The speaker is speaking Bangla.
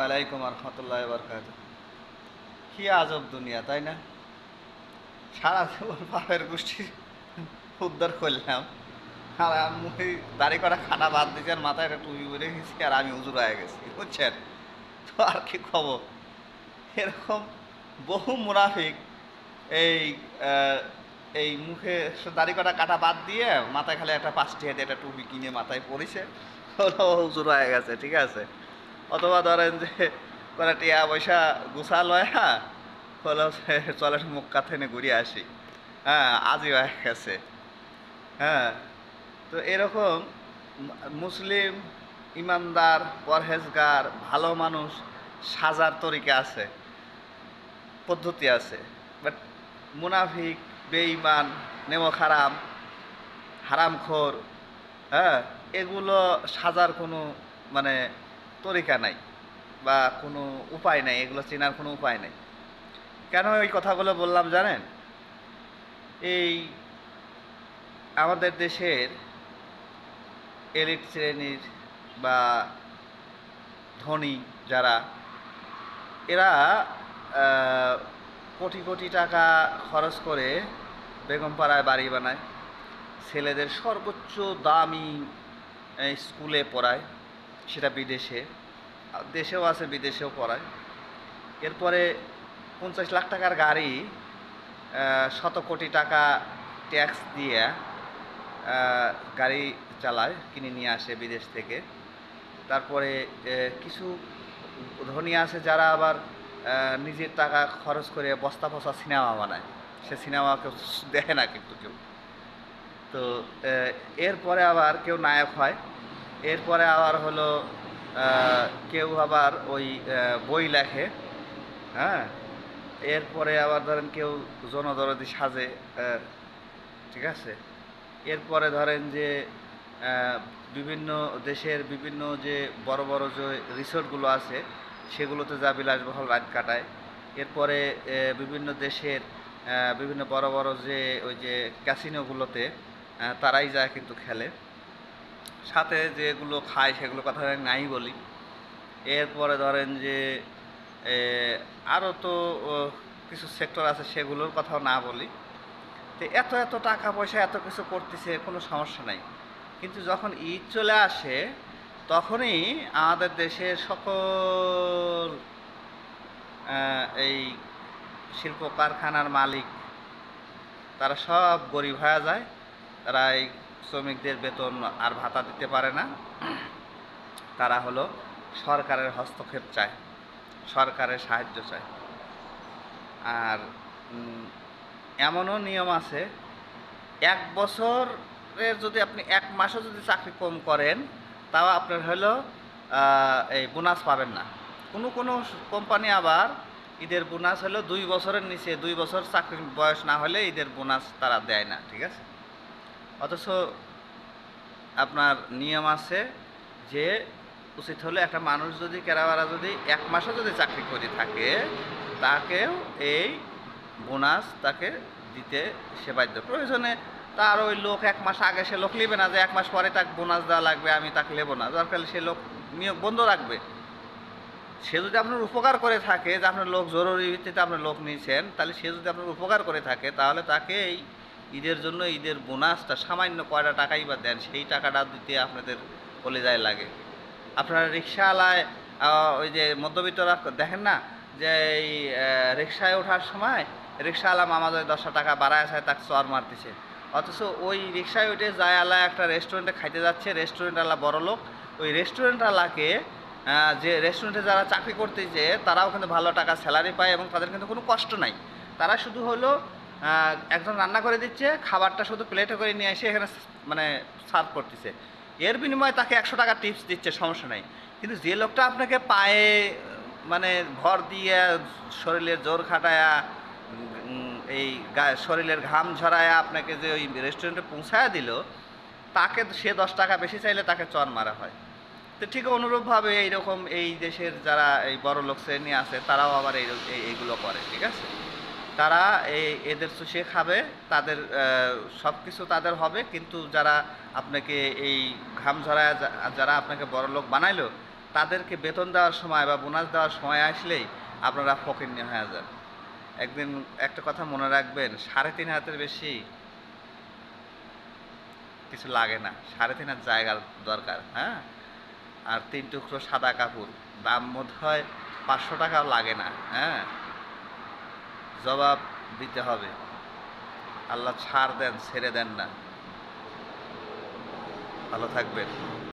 ওয়ালাইকুম রহমতুল্লাহ বরকাত। কি আজব দুনিয়া, তাই না? সারা জীবন বাপের গোষ্ঠী উদ্ধার করলাম, আর আমি দাড়ি করা খানা বাদ দিয়েছি, আর মাথায় একটা টুপি পরে গেছি, আর আমি হুজুর হয়ে গেছি, বুঝছেন? তো আর কি খবর? এরকম বহু মুনাফিক এই আহ, এই মুখে দাড়ি করা কাটা বাদ দিয়ে মাথায় খালি একটা 5 টাকা একটা টুপি কিনে মাথায় পরেছে, হলো হুজুর হয়ে গেছে, ঠিক আছে? অথবা ধরেন যে করে টিয়া পয়সা গুছা লয়, হ্যাঁ, হলো চলে মক্কা থেকে ঘুরে আসি, হ্যাঁ, আজই হয়ে গেছে। হ্যাঁ, তো এরকম মুসলিম ইমানদার পরহেজগার ভালো মানুষ সাজার তরিকা আছে, পদ্ধতি আছে, বাট মুনাফিক, বেঈমান, নেমো খারাম, হারামখোর, হ্যাঁ, এগুলো সাজার কোনো মানে তরিকা নাই, বা কোনো উপায় নাই, এগুলো চেনার কোনো উপায় নেই। কেন এই কথাগুলো বললাম জানেন? এই আমাদের দেশের এলিট শ্রেণীর বা ধনী যারা, এরা কোটি কোটি টাকা খরচ করে বেগমপাড়ায় বাড়ি বানায়, ছেলেদের সর্বোচ্চ দামি স্কুলে পড়ায়, সেটা বিদেশে, দেশেও আছে বিদেশেও পড়ায়। এরপরে 50 লাখ টাকার গাড়ি, শত কোটি টাকা ট্যাক্স দিয়ে গাড়ি চালায়, কিনে নিয়ে আসে বিদেশ থেকে। তারপরে কিছু ধনী আছে যারা আবার নিজের টাকা খরচ করে বস্তা পচা সিনেমা বানায়, সে সিনেমা কেউ দেখে না কিন্তু কেউ। তো এরপরে আবার কেউ নায়ক হয়, এরপরে আবার হলো কেউ আবার ওই বই লেখে, হ্যাঁ, এরপরে আবার ধরেন কেউ জনদরদি সাজে, ঠিক আছে? এরপরে ধরেন যে বিভিন্ন দেশের বিভিন্ন যে বড় বড় যে রিসোর্টগুলো আছে, সেগুলোতে যা বিলাসবহুল রাত কাটায়। এরপরে বিভিন্ন দেশের বিভিন্ন বড় বড় যে ওই যে ক্যাসিনোগুলোতে তারাই যায় কিন্তু খেলে, সাথে যেগুলো খায় সেগুলো কথা নাই বলি। এরপরে ধরেন যে আরও তো কিছু সেক্টর আছে, সেগুলোর কথাও না বলি। তো এত এত টাকা পয়সা এত কিছু করতেছে, কোনো সমস্যা নাই, কিন্তু যখন ঈদ চলে আসে তখনই আমাদের দেশের সকল এই শিল্প কারখানার মালিক, তারা সব গরিব হয়ে যায়। তারা এই শ্রমিকদের বেতন আর ভাতা দিতে পারে না, তারা হলো সরকারের হস্তক্ষেপ চায়, সরকারের সাহায্য চায়। আর এমনও নিয়ম আছে, 1 বছরের যদি আপনি 1 মাসও যদি চাকরি কম করেন, তাও আপনার হলো এই বোনাস পাবেন না। কোনো কোনো কোম্পানি আবার ঈদের বোনাস হলো 2 বছরের নিচে, 2 বছর চাকরির বয়স না হলে ঈদের বোনাস তারা দেয় না, ঠিক আছে? অথচ আপনার নিয়ম আছে যে উচিত হলে একটা মানুষ যদি কেরাবারা যদি 1 মাসও যদি চাকরি করে থাকে, তাকেও এই বোনাস তাকে দিতে সে বাধ্য। প্রয়োজনে তার ওই লোক 1 মাস আগে সে লোক নেবে না, যে 1 মাস পরে তাকে বোনাস দেওয়া লাগবে, আমি তাকে নেবো না, দরকার সে লোক নিয়োগ বন্ধ রাখবে। সে যদি আপনার উপকার করে থাকে, যে আপনার লোক জরুরি ভিত্তিতে আপনার লোক নিয়েছেন, তাহলে সে যদি আপনার উপকার করে থাকে, তাহলে তাকে এই ঈদের জন্য ঈদের বোনাসটা সামান্য কয়টা টাকাই বা দেন, সেই টাকাটা দিতে আপনাদের কলিজায় লাগে। আপনারা রিক্সাওয়ালায় ওই যে মধ্যবিত্তরা দেখেন না, যে এই রিক্সায় ওঠার সময় রিক্সাওয়ালা মামা যদি 10 টাকা বাড়ায় আছে, তাকে চর মারতেছে। অথচ ওই রিক্সায় উঠে যায় আলা একটা রেস্টুরেন্টে খাইতে যাচ্ছে, রেস্টুরেন্টওয়ালা বড় লোক, ওই রেস্টুরেন্টওয়ালাকে যে রেস্টুরেন্টে যারা চাকরি করতেছে তারাও কিন্তু ভালো টাকা স্যালারি পায়, এবং তাদের কিন্তু কোনো কষ্ট নাই। তারা শুধু হলো একজন রান্না করে দিচ্ছে, খাবারটা শুধু প্লেটে করে নিয়ে এসে এখানে মানে সার্ভ করতেছে, এর বিনিময়ে তাকে 100 টাকা টিপস দিচ্ছে, সমস্যা নাই। কিন্তু যে লোকটা আপনাকে পায়ে মানে ভর দিয়ে শরীরের জোর খাটায়া এই শরীরের ঘাম ঝরায়া আপনাকে যে ওই রেস্টুরেন্টে পৌঁছায়া দিল, তাকে সে 10 টাকা বেশি চাইলে তাকে চর মারা হয়। তো ঠিক অনুরূপভাবে এইরকম এই দেশের যারা এই বড় লোক শ্রেণী আছে, তারাও আবার এইগুলো করে, ঠিক আছে? তারা এদের চুষে খাবে, তাদের সব কিছু তাদের হবে, কিন্তু যারা আপনাকে এই ঘাম ঝরায় যারা আপনাকে বড় লোক বানাইলো, তাদেরকে বেতন দেওয়ার সময় বা বোনাস দেওয়ার সময় আসলেই আপনারা ফকিন্নি হয়ে যান। একদিন একটা কথা মনে রাখবেন, 3.5 হাতের বেশি কিছু লাগে না, 3.5 হাত জায়গার দরকার, হ্যাঁ। আর 3 টুকরো সাদা কাপড়, দাম বোধ হয় 500 টাকাও লাগে না, হ্যাঁ। জবাব দিতে হবে। আল্লাহ ছাড় দেন, ছেড়ে দেন না। ভালো থাকবেন।